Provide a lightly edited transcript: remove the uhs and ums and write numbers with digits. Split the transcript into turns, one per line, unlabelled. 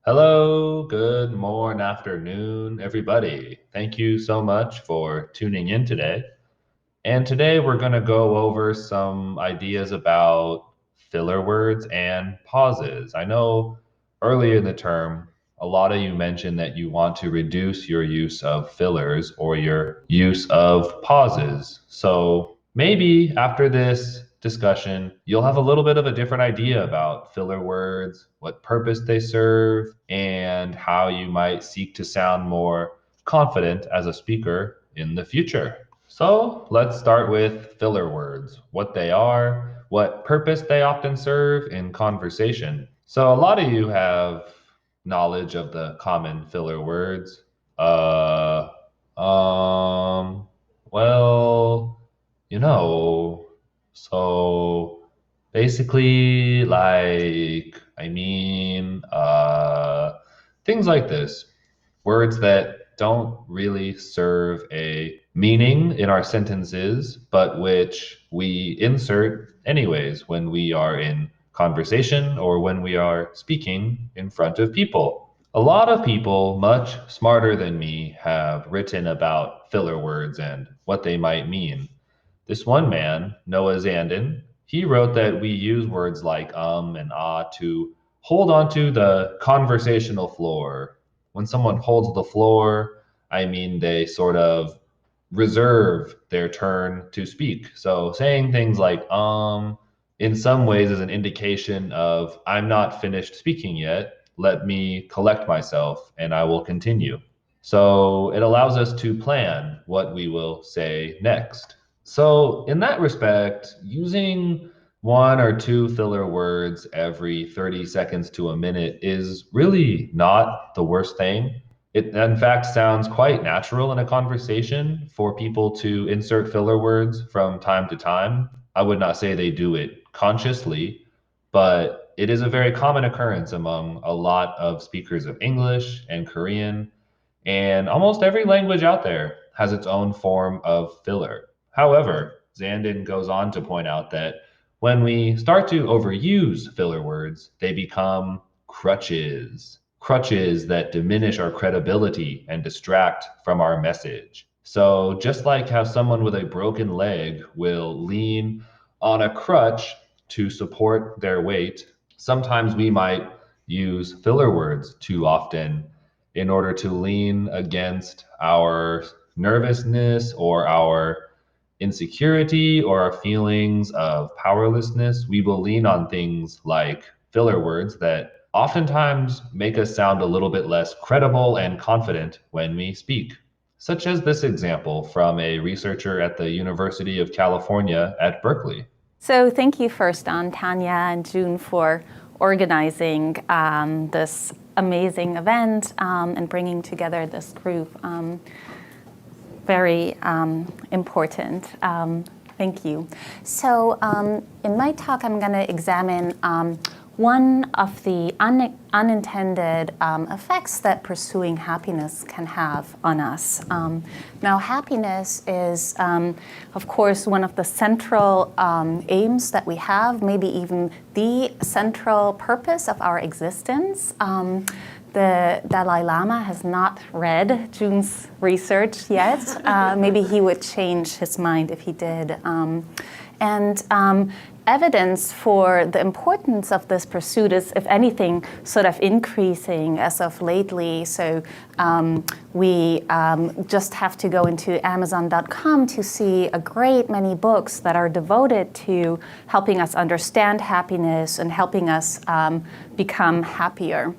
Hello, good morning, afternoon, everybody. Thank you so much for tuning in today. And today we're going to go over some ideas about filler words and pauses. I know earlier in the term, a lot of you mentioned that you want to reduce your use of fillers or your use of pauses. So maybe after this discussion, you'll have a little bit of a different idea about filler words, what purpose they serve, and how you might seek to sound more confident as a speaker in the future. So let's start with filler words, what they are, what purpose they often serve in conversation. So a lot of you have knowledge of the common filler words. Uh, um, well, you know, so basically, things like this, words that don't really serve a meaning in our sentences, but which we insert anyways when we are in conversation or when we are speaking in front of people. A lot of people, much smarter than me, have written about filler words and what they might mean. This one man, Noah Zanden, he wrote that we use words like and ah to hold onto the conversational floor. When someone holds the floor, I mean they sort of reserve their turn to speak. So saying things like in some ways is an indication of I'm not finished speaking yet. Let me collect myself and I will continue. So it allows us to plan what we will say next. So, in that respect, using one or two filler words every 30 seconds to a minute is really not the worst thing. It, in fact, sounds quite natural in a conversation for people to insert filler words from time to time. I would not say they do it consciously, but it is a very common occurrence among a lot of speakers of English and Korean, and almost every language out there has its own form of filler. However, Zandon goes on to point out that when we start to overuse filler words, they become crutches, crutches that diminish our credibility and distract from our message. So, just like how someone with a broken leg will lean on a crutch to support their weight, sometimes we might use filler words too often in order to lean against our nervousness or our insecurity or our feelings of powerlessness. We will lean on things like filler words that oftentimes make us sound a little bit less credible and confident when we speak, such as this example from a researcher at the University of California at Berkeley.
So thank you first on Tanya and June for organizing this amazing event and bringing together this group. Very important. Thank you. So in my talk, I'm going to examine one of the unintended effects that pursuing happiness can have on us. Now, happiness is, of course, one of the central aims that we have, maybe even the central purpose of our existence. The Dalai Lama has not read June's research yet. Maybe he would change his mind if he did. Evidence for the importance of this pursuit is, if anything, sort of increasing as of lately. So we just have to go into Amazon.com to see a great many books that are devoted to helping us understand happiness and helping us become happier.